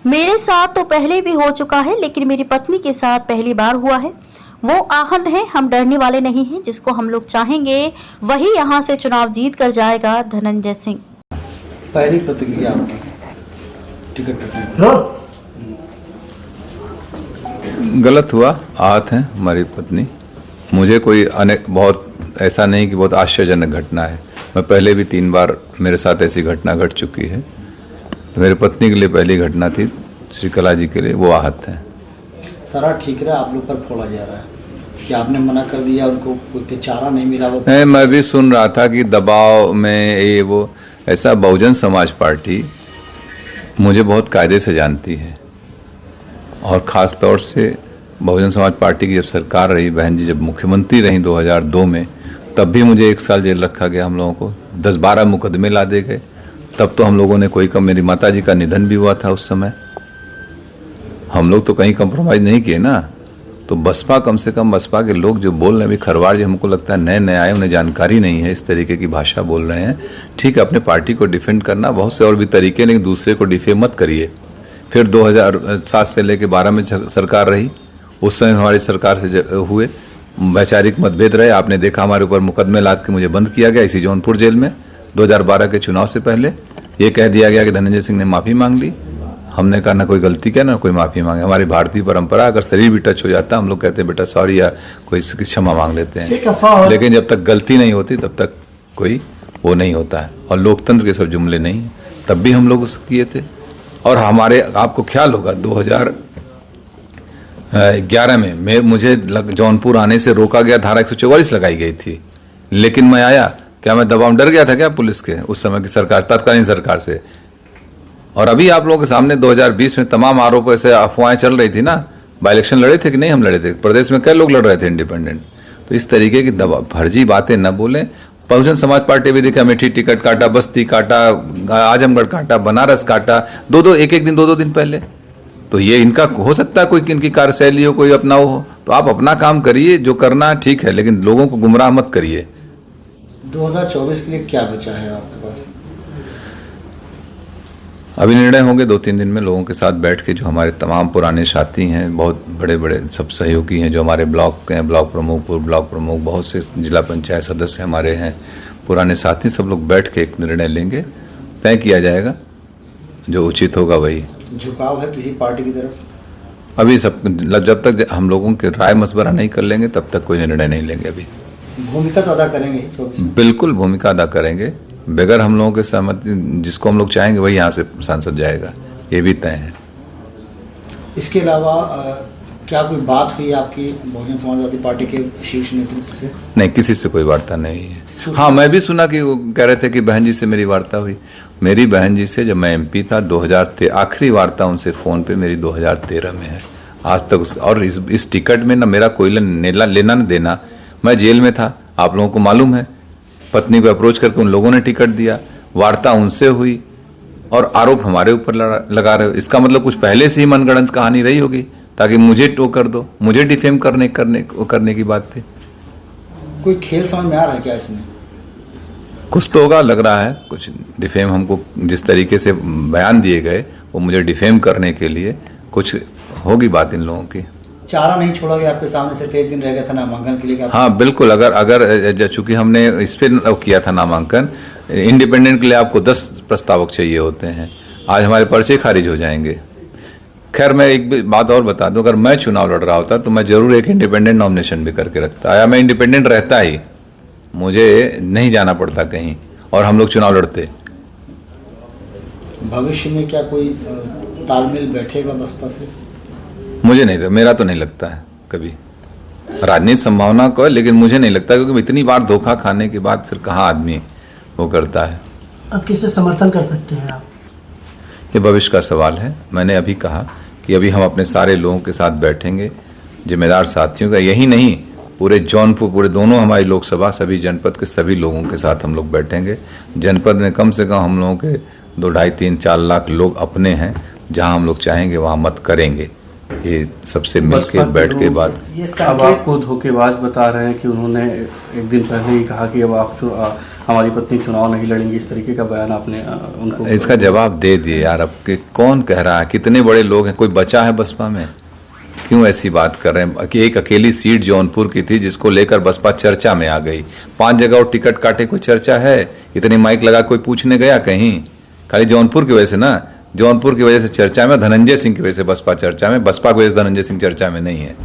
मेरे साथ तो पहले भी हो चुका है, लेकिन मेरी पत्नी के साथ पहली बार हुआ है। वो आहत है, हम डरने वाले नहीं हैं। जिसको हम लोग चाहेंगे वही यहाँ से चुनाव जीत कर जाएगा। धनंजय सिंह। पहली प्रतिक्रिया आपकी टिकट कटने गलत हुआ, आहत है हमारी पत्नी। मुझे कोई बहुत ऐसा नहीं कि बहुत आश्चर्यजनक घटना है। मैं पहले भी 3 बार मेरे साथ ऐसी घटना घट चुकी है। तो मेरी पत्नी के लिए पहली घटना थी, श्री कला जी के लिए वो आहत है। सारा ठीक रहा, आप लोग पर फोड़ा जा रहा है कि आपने मना कर दिया, उनको कोई चारा नहीं मिला। वो नहीं, मैं भी सुन रहा था कि दबाव में ये वो ऐसा। बहुजन समाज पार्टी मुझे बहुत कायदे से जानती है, और ख़ास तौर से बहुजन समाज पार्टी की जब सरकार रही, बहन जी जब मुख्यमंत्री रही 2002 में, तब भी मुझे 1 साल जेल रखा गया। हम लोगों को 10-12 मुकदमे ला दे गए। तब तो हम लोगों ने कोई कम, मेरी माता जी का निधन भी हुआ था उस समय। हम लोग तो कहीं कंप्रोमाइज़ नहीं किए ना। तो बसपा, कम से कम बसपा के लोग जो बोल रहे हैं, अभी खरवाड़ जी हमको लगता है नए नए आए, उन्हें जानकारी नहीं है, इस तरीके की भाषा बोल रहे हैं। ठीक है, अपने पार्टी को डिफेंड करना बहुत से और भी तरीके, लेकिन दूसरे को डिफेम मत करिए। फिर 2007 से लेकर 12 में सरकार रही, उस समय हमारी सरकार से हुए वैचारिक मतभेद रहे। आपने देखा हमारे ऊपर मुकदमे लाद के मुझे बंद किया गया इसी जौनपुर जेल में। 2012 के चुनाव से पहले ये कह दिया गया कि धनंजय सिंह ने माफ़ी मांग ली। हमने कहा ना कोई गलती किया ना कोई माफ़ी मांगे। हमारी भारतीय परंपरा, अगर शरीर भी टच हो जाता हम लोग कहते हैं बेटा सॉरी, या कोई इसकी क्षमा मांग लेते हैं। लेकिन जब तक गलती नहीं होती तब तक कोई वो नहीं होता है। और लोकतंत्र के सब जुमले नहीं हैं। तब भी हम लोग उस किए थे। और हमारे, आपको ख्याल होगा 2011 में मुझे जौनपुर आने से रोका गया, धारा 144 लगाई गई थी। लेकिन मैं आया, क्या मैं दबाव डर गया था क्या पुलिस के उस समय की सरकार, तत्कालीन सरकार से? और अभी आप लोगों के सामने 2020 में तमाम आरोप, ऐसे अफवाहें चल रही थी ना। बाई इलेक्शन लड़े थे कि नहीं हम लड़े थे? प्रदेश में कई लोग लड़ रहे थे इंडिपेंडेंट। तो इस तरीके की फर्जी बातें न बोलें। बहुजन समाज पार्टी भी देखा, अमेठी टिकट काटा, बस्ती काटा, आजमगढ़ काटा, बनारस काटा, एक दिन 2 दिन पहले। तो ये इनका हो सकता है कोई इनकी कार्यशैली हो, कोई अपना हो। तो आप अपना काम करिए, जो करना ठीक है, लेकिन लोगों को गुमराह मत करिए। 2024 के लिए क्या बचा है आपके पास? अभी निर्णय होंगे 2-3 दिन में लोगों के साथ बैठ के। जो हमारे तमाम पुराने साथी हैं, बहुत बड़े बड़े सब सहयोगी हैं, जो हमारे ब्लॉक के हैं, ब्लॉक प्रमुख, पूर्व ब्लॉक प्रमुख, बहुत से जिला पंचायत सदस्य हमारे हैं, पुराने साथी, सब लोग बैठ के एक निर्णय लेंगे। तय किया जाएगा, जो उचित होगा वही। झुकाव है किसी पार्टी की तरफ? अभी सब, जब तक हम लोगों के राय मशवरा नहीं कर लेंगे तब तक कोई निर्णय नहीं लेंगे। अभी भूमिका तो अदा करेंगे? बिल्कुल भूमिका अदा करेंगे। बगैर हम लोगों के सहमति, जिसको हम लोग चाहेंगे वही यहाँ से सांसद जाएगा, ये भी तय है। इसके अलावा क्या कोई बात हुई आपकी बहुजन समाजवादी पार्टी के शीर्ष नेतृत्व से? नहीं, किसी से कोई वार्ता नहीं है। हाँ, मैं भी सुना कि वो कह रहे थे कि बहन जी से मेरी वार्ता हुई। मेरी बहन जी से जब मैं एमपी था 2013, आखिरी वार्ता उनसे फ़ोन पे मेरी 2013 में है। आज तक और इस टिकट में ना मेरा कोई लेना न देना। मैं जेल में था, आप लोगों को मालूम है। पत्नी को अप्रोच करके उन लोगों ने टिकट दिया, वार्ता उनसे हुई, और आरोप हमारे ऊपर लगा रहे हो। इसका मतलब कुछ पहले से ही मनगढ़ंत कहानी रही होगी, ताकि मुझे टो कर दो, मुझे डिफेम करने की बात थी। कोई खेल समझ में आ रहा है क्या इसमें? कुछ तो होगा, लग रहा है कुछ डिफेम। हमको जिस तरीके से बयान दिए गए वो मुझे डिफेम करने के लिए कुछ होगी बात इन लोगों की। चारा नहीं छोड़ा गया आपके सामने, सिर्फ 1 दिन रह गया था नामांकन के लिए? हाँ बिल्कुल। अगर चूंकि हमने इस पर किया था नामांकन, इंडिपेंडेंट के लिए आपको 10 प्रस्तावक चाहिए होते हैं। आज हमारे पर्चे खारिज हो जाएंगे। खैर, मैं एक बात और बता दूं, अगर मैं चुनाव लड़ रहा होता तो मैं जरूर एक इंडिपेंडेंट नॉमिनेशन भी करके रखता, या मैं इंडिपेंडेंट रहता ही, मुझे नहीं जाना पड़ता कहीं, और हम लोग चुनाव लड़ते। भविष्य में क्या कोई तालमेल बैठेगा बसपा से? मुझे नहीं, मेरा तो नहीं लगता है कभी। राजनीति संभावना को है, लेकिन मुझे नहीं लगता, क्योंकि इतनी बार धोखा खाने के बाद फिर कहाँ आदमी वो करता है। अब किससे समर्थन कर सकते हैं आप? ये भविष्य का सवाल है। मैंने अभी कहा कि अभी हम अपने सारे लोगों के साथ बैठेंगे, जिम्मेदार साथियों का, यही नहीं पूरे जौनपुर, पूरे दोनों हमारी लोकसभा, सभी जनपद के सभी लोगों के साथ हम लोग बैठेंगे। जनपद में कम से कम हम लोगों के 2, 2.5, 3, 4 लाख लोग अपने हैं। जहां हम लोग चाहेंगे वहां मत करेंगे। ये सबसे मिलके बैठ के बात। अब आपको धोखेबाज बता रहे हैं कि उन्होंने एक दिन पहले ही कहा कि अब हमारी पत्नी चुनाव नहीं लड़ेंगी, इस तरीके का बयान आपने उनको इसका जवाब दे दिए यार। अब कौन कह रहा है? कितने बड़े लोग हैं, कोई बचा है बसपा में? क्यों ऐसी बात कर रहे हैं कि एक अकेली सीट जौनपुर की थी जिसको लेकर बसपा चर्चा में आ गई? 5 जगह और टिकट काटे, कोई चर्चा है? इतने माइक लगा कोई पूछने गया कहीं? खाली जौनपुर की वजह से ना, जौनपुर की वजह से चर्चा में, धनंजय सिंह की वजह से बसपा चर्चा में, बसपा की वजह से धनंजय सिंह चर्चा में नहीं है।